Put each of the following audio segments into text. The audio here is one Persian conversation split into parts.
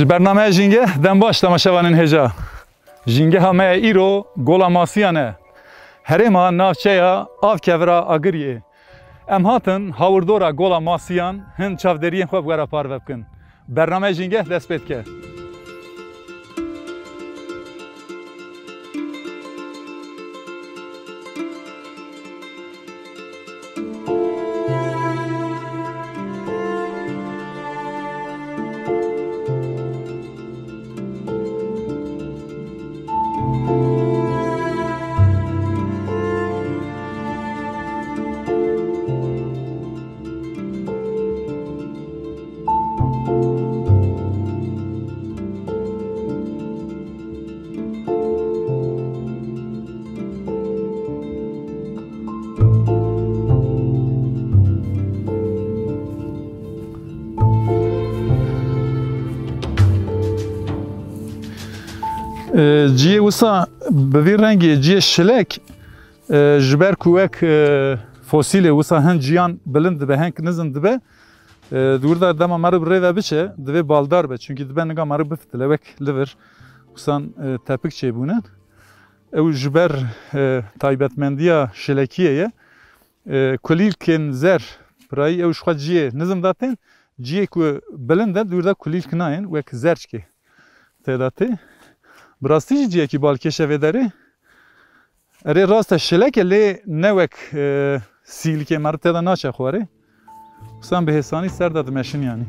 برنامه جینگه دم باش تماشاوانین هجا جینگه همه ایرو گولا ماسیانه هرما نافچه آف کورا آگریه ام هاتن هاوردورا گولا ماسیان هند چافدرین خوب گرا پار وبکن برنامه جینگه دست پید که جیه وسا به وی رنگی جیه شلک جبر کوک فسیل وسا هن جیان بلند به هنگ نزند به دور دار دما مرو بره و بچه دوی بالدار به چونکی دبه نگاه مرو بفتله وک لور وسان تپک چه بونن او جبر تایبتمندیا شلکیه کلیل کن زر برای او شخواد جیه نزم داتن جیه که بلنده دور دا کلیل کناین وک زرچ که تعداته براستی جیه که بالکشه و داره اره راست شلک لی نوک سیل که مرد تدا ناچه خواره بسان به حسانی سر داد مشین یعنی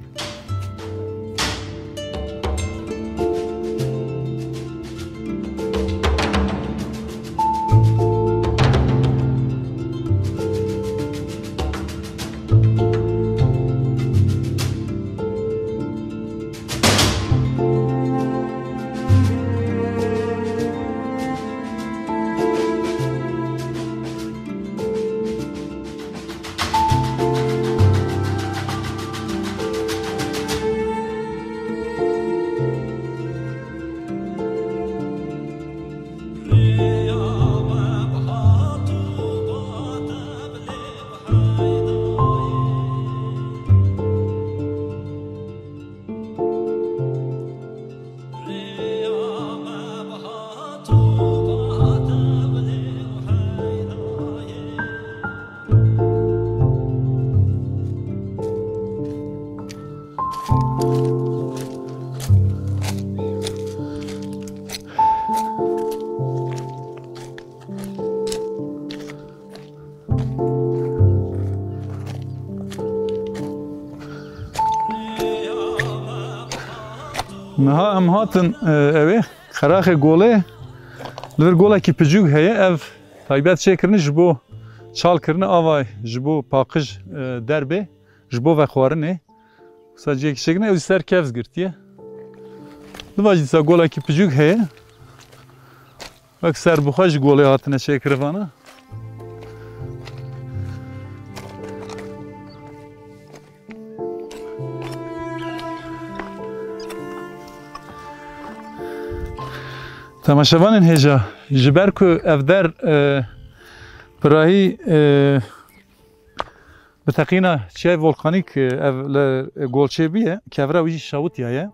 نها ام هاتن اوه خراخ گوله لور گوله کی پجوگ هه اف تایبت چه کرنه جبو چال کرنه آوای جبو پاکج دربه جبو و خوارنه ساجی کی شکنه او سر کفز گرتیه دواجی سا گوله کی پجوگ هه وک سر بخواج گوله هاتنه چه کروانه تماشاوانین هجا جبر که افدر براهی بتقینا چای ولکانیک گولچه بیه کفره ویجی شاوتیه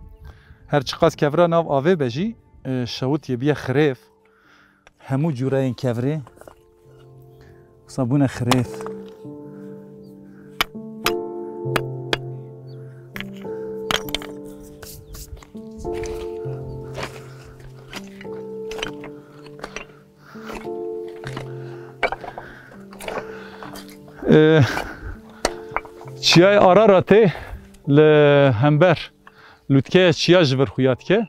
هر چقدر کفره ناو آوه بجی شاوتیه بیه خریف همو جوره این کفره صابون خریف چیای آرا راته لهمبر لوتکه چیا جبر خویات که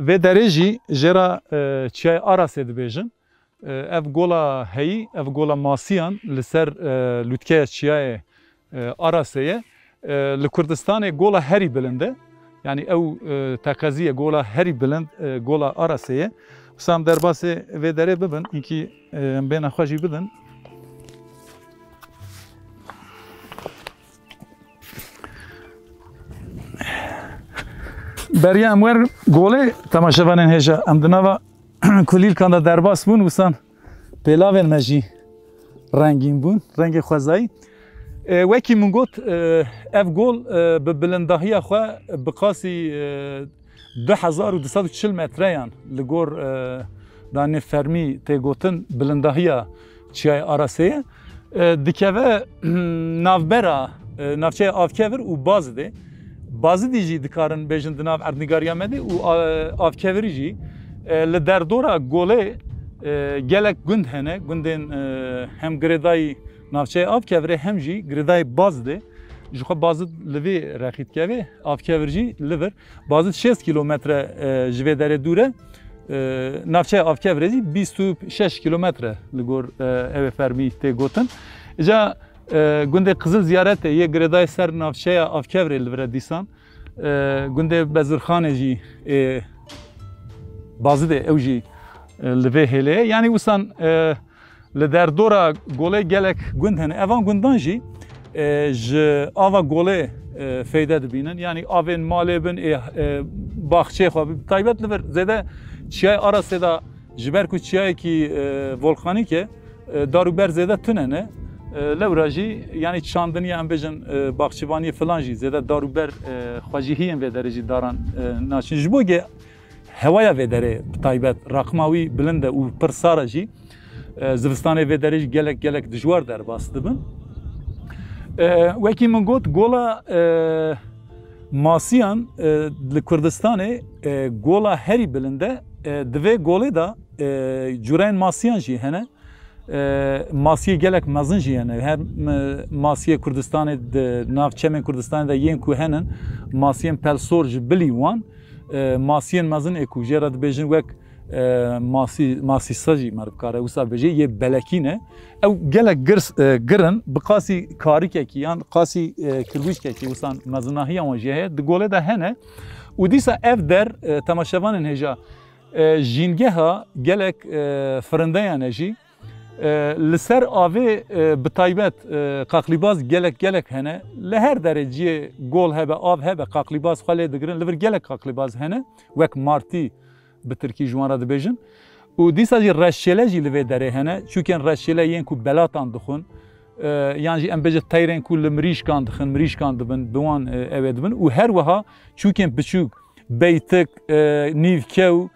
و درجی جرا چیای آرا سید بیجن اف گولا هی اف گولا ماسیان لسر لوتکه چیای آرا سیه لکردستان گولا هری بلنده یعنی او تقاضیه گولا هری بلند گولا آرا سیه سام در باس و دره ببن اینکی بین خواجی بدن برای امور گوله تماشاوانین هجا امدناوا کلیل کاندا درباس بون وسان پیلاوین مجی رنگین بون رنگ خوزایی وکی من گوت اف گل به بلندهی خو بقاسی 2240 متریان لگور دانه فرمی تگوتن بلندهی چیای آراسیه دکوه نافبرا نافچه آفکور و بازده bazı dici dikarın bejin nav erdnigariyamedi u avkeverici le derdora gole gelek gund hene gundin hem greday navçe avkevre hem jî greday bazde jixwe bazı levi raxitkeve avkeverici liver bazı 6 kilometre ji vê derê dûr e navçe avkevreci 26 kilometre li gor ev fermî tê gotin ja گنده قزل زیارت یه گردای سر نافچه آفکوری لبره دیسان گنده بزرخانه جی بازی ده او جی لبه هله یعنی وسان لدر دورا گله گلک گند هنه اوان گندان جی ج آوا گله فایده دبینن یعنی آوین ماله بن باخچه خواه تایبت لبر زده چیای آراسته دا جبر کو چیای کی ولکانی که داروبر زده تننه لوراجی یعنی چاندنی هم بجن باغچبانی فلان جی زده داروبر خواجیهی هم درجی دارن ناشین جبوگه هوای و دره تایبت رقماوی بلنده و پرسارا جی زوستانه و درجی گلک دجوار در باسته بن وکی من گوت گولا ماسیان لکردستانه گولا هری بلنده دوی گوله دا جورین ماسیان جی هنه ماسیه gelek mezin jî hene her masiye Kurdistanê navçemên Kurdistanê de yên ku henin masiyên pelsor ji bilî wan masiyên mezin ê ku jê re dibêjin wek masîsa jî merivkare wisa bêjê yê belekî ne ew gelek girin bi qasî karîkekî yan qasî kirwîçkekî wisan mezinahiya wan jî heye di golê de hene û dîsa ev der temaşevanên hêja jîngeha gelek firindeyan e jî لسر آوی بتایبت قاقلیباز گلک هنه لهر درجه گل هبه آو هبه قاقلیباز خاله دگرن لور گلک قاقلیباز هنه وک مارتی به ترکی جوان را دبیجن و دیسا جی رشیله جی لوی دره هنه چونکن رشیله یین کو بلاتان دخون یعنی جی ام بجه تایرین کو لمریش کان دخن مریش کان دبن دوان اوه دبن و هر وها چونکن بچوک بیتک نیوکو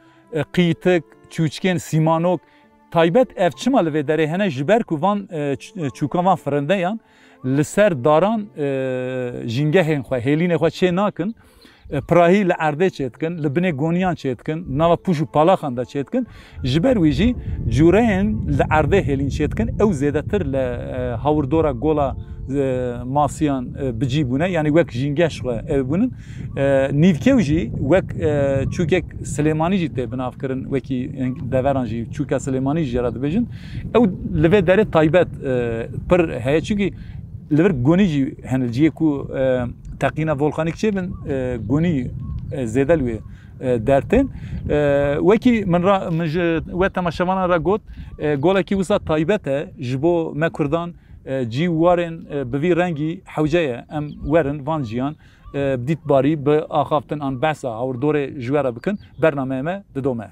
قیتک چوچکن سیمانوک تایبت ev çima li vê derê hene ji ber ku van çûka van firinde yan li ser daran jîngehên xwe hêlînê xwe çê nakin pirahî li erdê çê dikin li binê goniyan çê dikin nava pûj û palaxan da çê dikin ji ber wî jî cûreyên li erdê hêlîn çê dikin ew zêdetir li hawirdora gola masiyan bicî bûne yani wek jîngeh xwe ev bûnin nîvkew jî wek çûkek Silêmanî jî tê binavkirin wekî deveran jî çûka Silêmanî jî ra dibêjin ew li vê derê taybet pir heye çûkî li vir gonî jî hene ciyê ku teqîna volkanîk çêbin gonî zêde li wê dertên wekî min ji we temaşevanan ra got golekî wisa taybet e ji bo me Kurdan cî warên bi vî rengî hewceye em werin van jiyan dîtbarî bi axaftin an behsa hawirdorê ji we re bikin bernameyê me didome.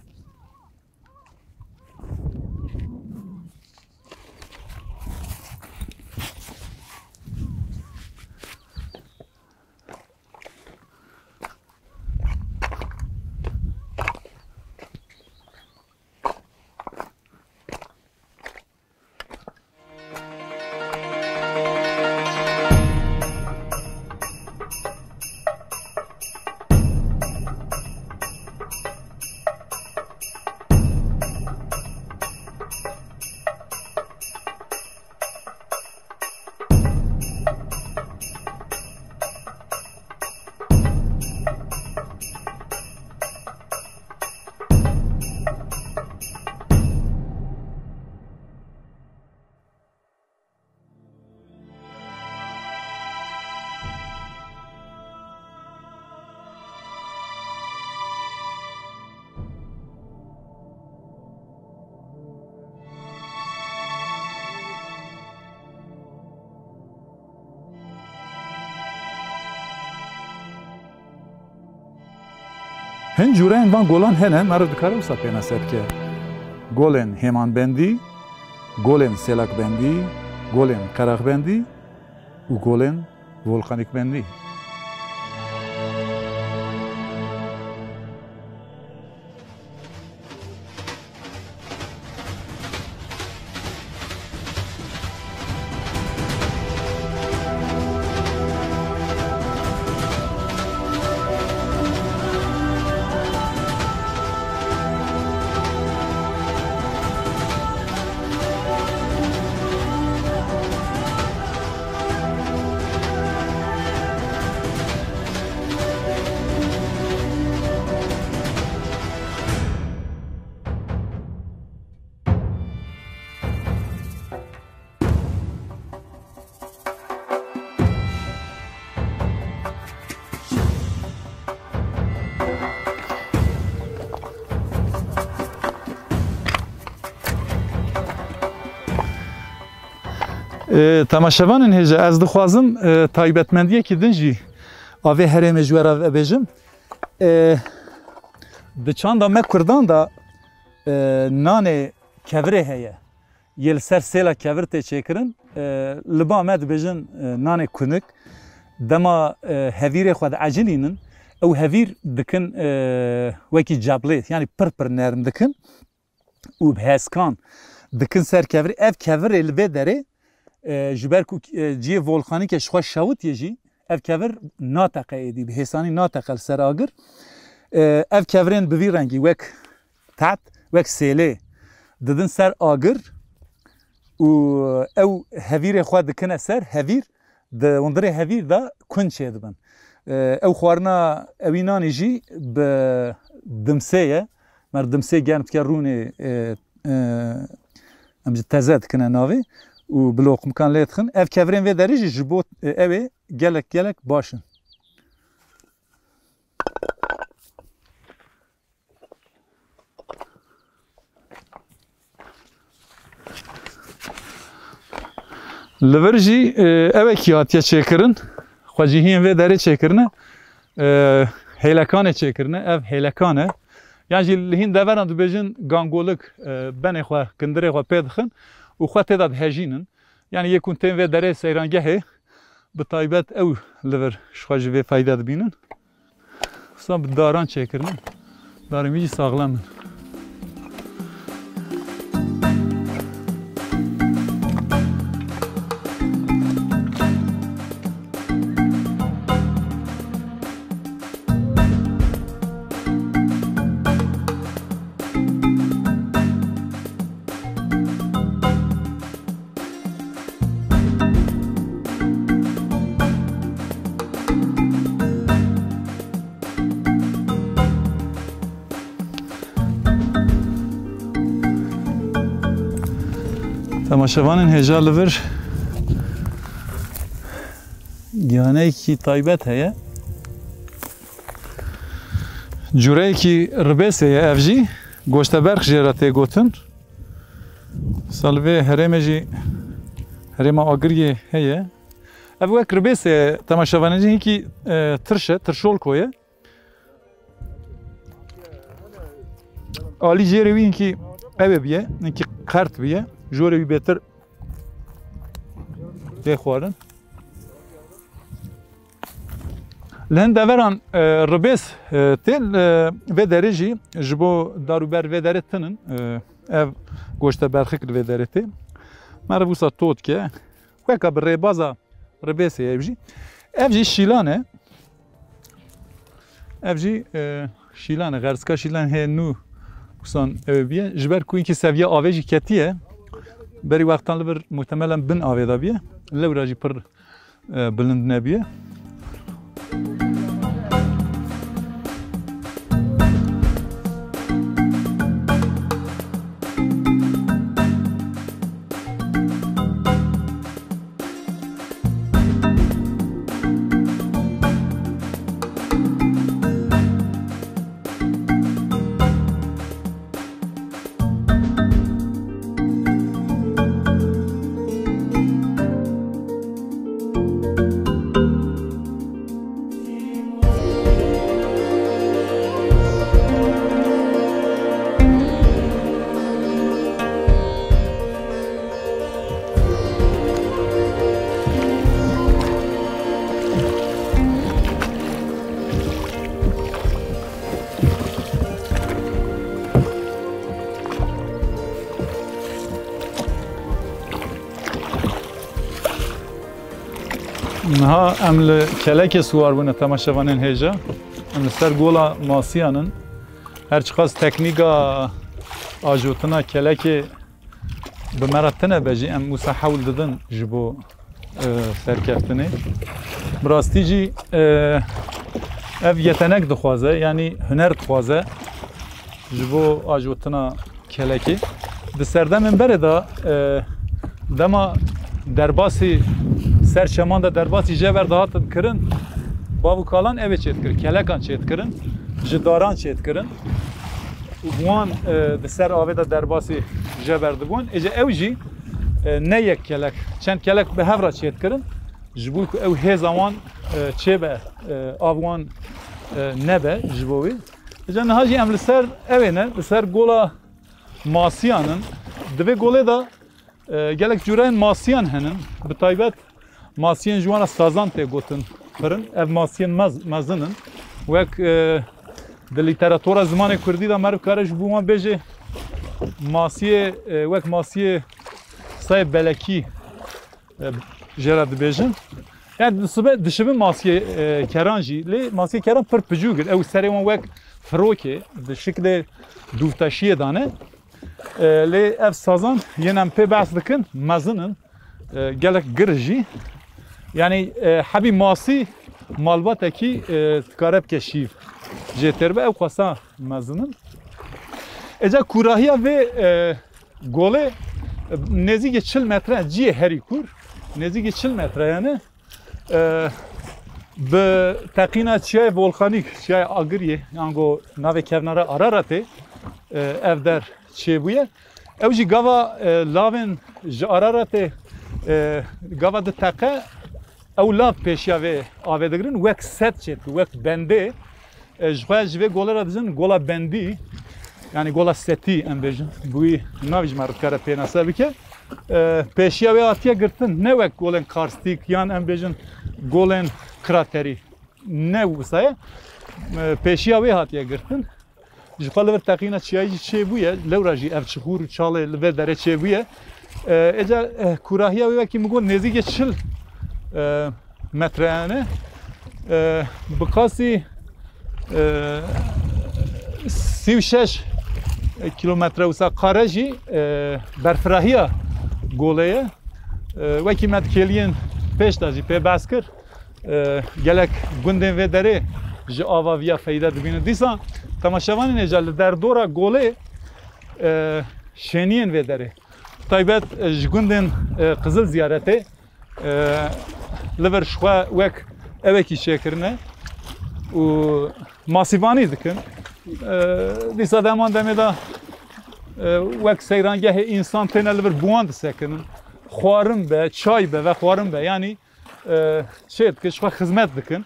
Hin cûreyên van golan hene meriv dikare wisa pêna serke golên hêmanbendî golên selakbendî golên qeraxbendî û golên volkanîkmendî. Temaşevanên hêja ez dixwazim taybetmendiyekî din jî avê herêmê ji we re vebêjim. Di çanda me Kurdan da nanê kevirê heye. Yê li ser sêla kevir tê çêkirin. Li ba me dibêjin nanê kunik. Dema hevîrê xwe diecilînin. Ew hevîr dikin wekî ceblê yani pir pir nerm dikin û bi heskan dikin ser kevirê. Ev kevirê li vê derê ji ber ku ciyê volkanîkê ji xwe şewitiye jî ev kevir nateqe êdî bi hêsanî nateqe li ser agir. Ev kevirên bi vî rengî wek tet wek sêlê didin ser agir û ew hevîrê xwe dikine ser hevîr di hundirê hevîr da kun çê dibin. Ew xwarina evî nanê jî bi dimsê ye. Mer dimsê germ dike rûnê em ji teze dikine navê û bi loqimkan lê dixin. Ev kevirên vê derê jî ji bo evê gelek gelek baş in. Li vir jî evekî hatiye çêkirin. Xwecihiyên vê derê çêkirine hêlekanê çêkirine. Ev hêlekan e. Yan jî li hîn deveran dibêjin gangolik benê xwe kindirê xwe pê dixin û xwe têda dihejînin. Yani yekûn tên vê derê seyrangehê bi taybet ew li vir ji xwe ji vê feyde dibînin. Wisa bi daran çêkirine. Darên wî jî saxlem in. Temaşevanên hêja li vir giyaneyekî taybet heye. Cureyekî ribêsê ye ev jî goşteberx jê re tê gotin. Sal vê herêmê jî herêma Agiriyê heye. Ev wek ribêsê ye temaşevanên jî hinkî tirş e, tirşolko ye. Alî jêrê wî hinkî ew ê biye, hinkî qert biye. Jorê wî bêtir tê xwarin. Li hin deveran ribês tên vê derê jî ji bo darûber vê derê tinin. Ev goşteberxik li vê derê tê. Mere wisa tot ke. Weka bi rêbaza ribêsê ev jî. Ev jî şîlan e. Ev jî şîlan e. Xerzika şîlan heye nû wisan ew biye. Ji ber ku hinkî seviye avê jî ketiye. Berî wextan li vir muhtemelen bin avê da biye. Lewra jî pir bilind nebiye. نها امل کلک سوار بونه تماشاوانین هیجا ام سر گولا ماسیانن هر چقدر تکنیکا آجوتنا کلک به مرتنه بجی ام موسا حول دادن جبو سرکفتنه براستی جی اف یتنک دخوازه یعنی هنر دخوازه جبو آجوتنا کلکی دسردم من بره دا دما درباسی سرچمان دا درباسی جبر دهاتن کرن باو کالان اوه چید کرن کلکان چید کرن جداران چید کرن وان دسر آوه دا درباسی جبر دبون اجا او جی نه یک کلک چند کلک به هفرا چید کرن جبوی که او هزوان چه به آوان نبه جبوی اجا نهاجی ام لسر اوه نه لسر گولا ماسیانن دوی گوله دا gelek cüreyn masiyan henin bi taybet masiyan jwana sazan te gotin kirin ev masiyan mezinin wek di literatura zimanê Kurdî da meriv kare ji bo wan bêje masiye wek masiye sayê belekî jê re dibêjin yani dişibin masiye keran jî lê masiye keran pir picûk ew serê wan wek firokê di şiklê dûvteşiyê dane لی اف سازان یه نمپه بحث دکن مزنن گلک گرجی یعنی حبی ماسی مالباته کی تکارب کشیف جتر به او خاصا مزنن اجا کوراهیا و گله نزدیک 40 متر جیه هری کور نزدیک 40 متر یعنی به تقینا چیای ولکانیک چیای آگریه یانگو ناو کفناره آرارته اف در چه بویه او جی گاوا لاون جارارته گاوا د تقه او لاو پیشیا و آوه دگرن وک ست چید وک بنده جوه جوه گوله را دزن گولا بندی یعنی گولا ستی ام بیجن بوی ناویج مرد کاره پیناسه بکه پیشیا و آتیه گرتن نه وک گولن کارستیک یان ام بیجن گولن کراتری نه وسایه پیشیا و آتیه گرتن جفال ور تقینا چیایی چه بویه لوراجی اف چخور چاله لور دره چه بویه اجا کوراهیا و کی میگن نزدیک 40 مترانه بقاسی 36 کیلومتر وسا قارجی برفراهیا گوله و کی مت کلین پیش داجی په باسکر گلک گوندن و دره ج آواویا فایده دبینه دیسان تماشاوان نجال در دورا گوله شنین و داره تایبت جگوندن قزل زیارته لور شخوا وک اوکی شکرنه و ماسیوانی دکن دیسا دمان دمه دا وک سیرانگه انسان تنه لور بواند سکنن خوارم به چای به و خوارم به یعنی چید که شخوا خدمت دکن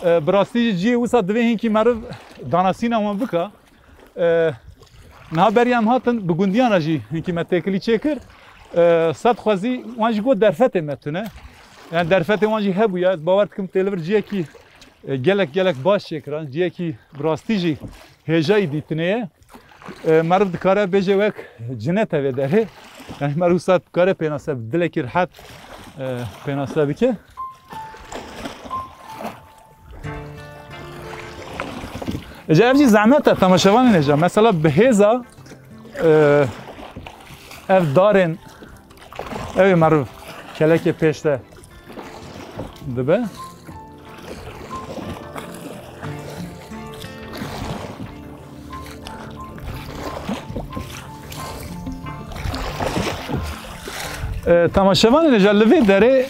براستی جی وسا دوین کی مرو داناسینا ما بکا نه بریم هاتن بگوندیان جی کی متکلی چکر صد خوازی وانج گو درفت متونه yani درفت وانج هبویا باور کم تلور جی کی گلک باش چکران جی کی براستی جی هجای دیتنه مرو دکاره بجه وک جنت و داره yani مرو صد کاره پناسه دلکی راحت پناسه بکه اجا افجی زحمت تماشاوان نجا مثلا به هزا اف دارن اوی معروف کلک پیشته دبه تماشاوان نجا لوی داره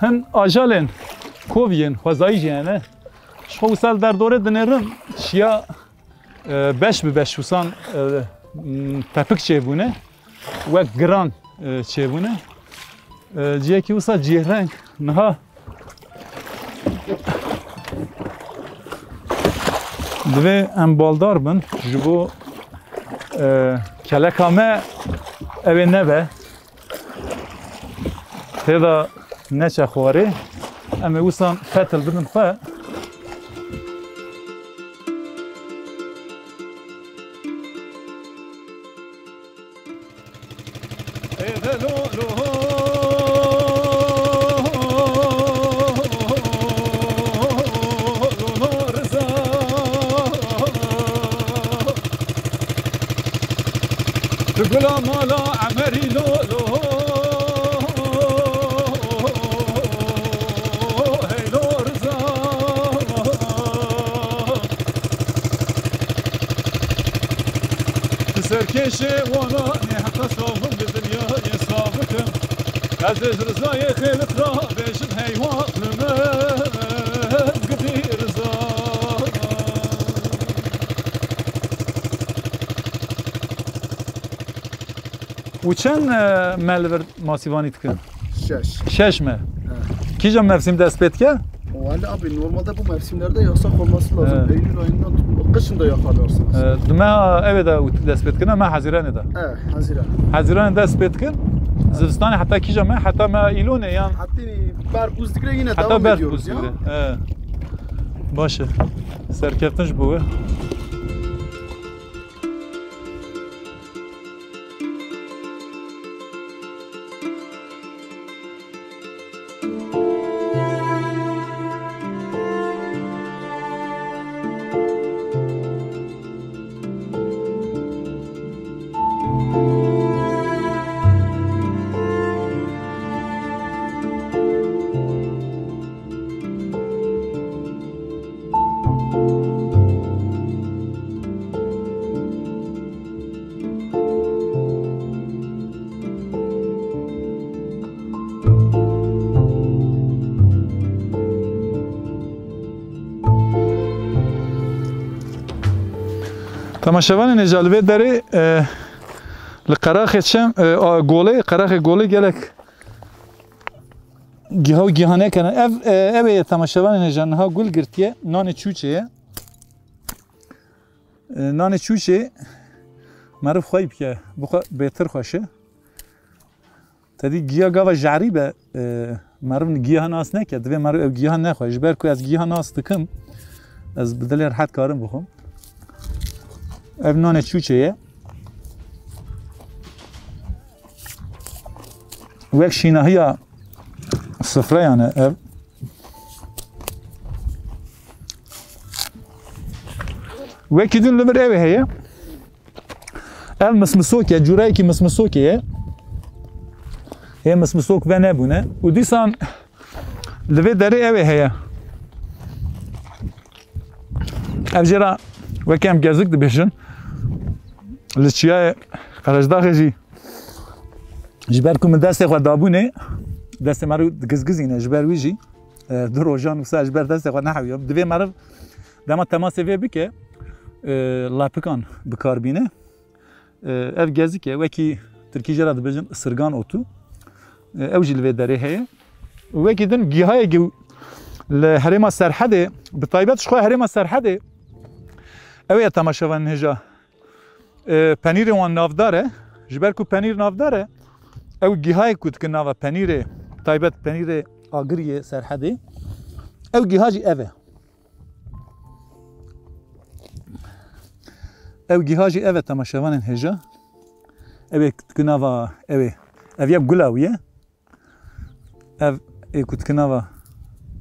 هن آجالن کووین خوزایی جیانه شو سال در دوره دنرم شیا beş به beş وسان تپک چه و گران چه بونه جیه کی وسا جیرنگ نه دوی ام بالدار بن جبو کلکامه اوه نبه تیدا نچه خواره اما وسان فتل بدن خواه رزای خیلت را بشم حیوانم گفی رزا و چند ملور ماسیوانی تکن؟ 6 مه کی جا mevsim dest pet ke? Valla abi normalde bu mevsimlerde yasak olması lazım. Eylül ayından kışın da yakalarsınız. Dima evet de dest pet kina ma Haziran'da da. Evet, Haziran. Haziran dest pet kin. Zivistan hatta ki jama hatta ma ilone yan. Hatta berbuzdigre yine hatta devam ediyoruz ya. Başı. Serkeftinç bu. تماشاوان نجالبه داری لقراخ چم قراخ گوله گلک گیاه و گیاهانه کنن اوه تماشاوان نجان ها گل گرتیه نان چوچه نان چوچه معروف خواهی که بخوا بهتر خوشه تدی گیاه گاوا جعری به معروف گیاه ناس نکرد دوی معروف گیاه نخواهش برکو از گیاه ناس تکم از بدلی راحت کارم بخوام ev nane çuçeye vek şinahiya sıfra yani ev vek idin lever ev heye ev mismisoke curayı ki mismisoke he mismisok ve ne bu ne u disan lever deri ev heye ev jera vekem gezik dibişin لچیای قرجداخی جی جبر کم دست خود دابونه دست مرو گزگزینه جبر ویجی دو روزان وسا جبر دست خود نحویم دوی مرو دما تماس وی بکه لاپکان بکاربینه ev gezike وکی ترکی جرا دبجن سرگان اوتو اوجی لوی دره هه وکی دن گیهای گو لحرما سرحده بطایبت شخو حرما سرحده اوی تماشاوان هجا پنیر وان نافداره جبر کو پنیر نافداره او گیهای کود که ناوا پنیر تایبت پنیر آگریه سرحده او گیهاجی اوه او گیهاجی اوه تماشاوان هجا اوه که ناوا اوه اوه یک گلاویه اوه کود که ناوا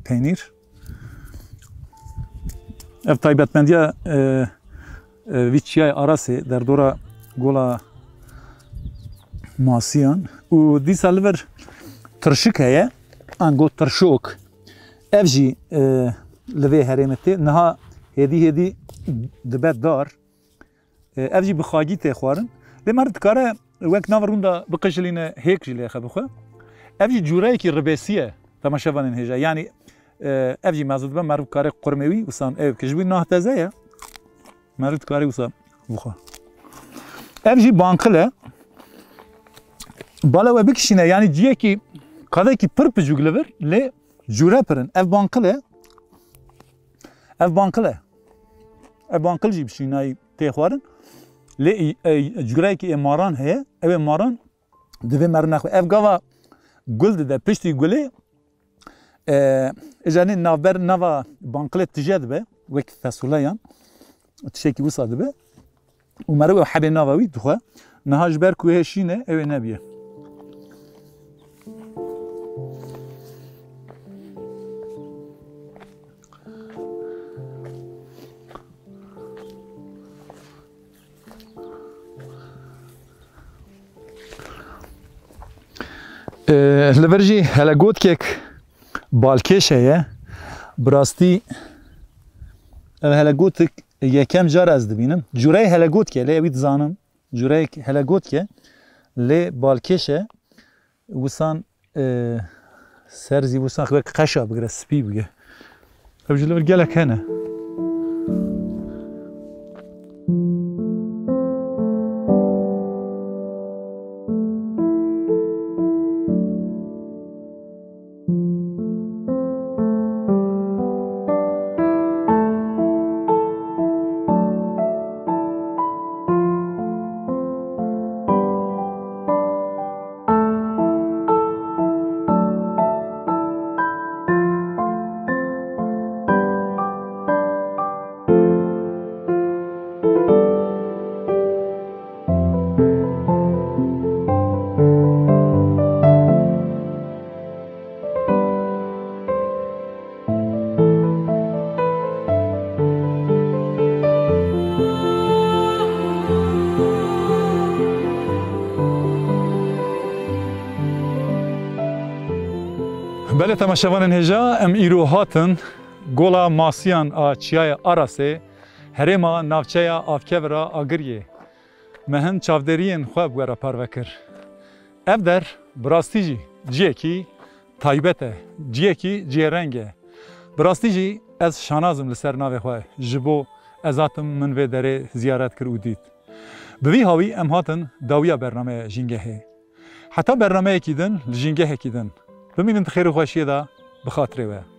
پنیر او تایبت مندیا ویچیای آراسی در دورا گولا ماسیان و دی سالور ترشک هیه انگو ترشوک افجی لوی هرمتی نها هدی دبت دار افجی بخاگی تی خوارن لی مرد کاره وک ناورون دا بقشلینه هیک جلی خبخه افجی جورایی که ربسیه تماشاوانین هجا یعنی افجی مازد به مرد کاره قرموی وسان اف کجبی نه تازه مرد کاری وسا بخوا evji bankle bala ve bikişine yani ciye ki kadar ki pır pıcuglever le jure pırın ev bankle ev bankle ji bişinay tehvarın le jure ki emaran heye ev emaran deve mernak ev gava guld de pişti gule ejani navber nava bankle tijed be ve fasulayan tişeki usadı be ومروا حبي نافوي دخوا نهاج بركو هشينه اي نبيه لبرجي هلا قوت كيك بالكيش هي براستي هلا قوتك یکم جار از دبینم جورای هلاگوت که لی زانم جورای هلاگوت که لی بالکشه وسان سر زیبوستان خواه قشا بگره سپی بگه او جلو گلک هنه بله تماشاوان هجا ام ایرو هاتن گولا ماسیان چیای آراسه هرما ناوچه آفکورا آگریه مهن چاودرین خواب گورا پروکر اف در براستی جی کی تایبته جی کی جی رنگه براستی از شانازم لسر ناو خواه جبو ازاتم من و دره زیارت کر اودید بوی هاوی ام هاتن داویا برنامه جنگه حتی برنامه کیدن لجنگه کیدن بمینن خیر و خوشی دا بخاطره و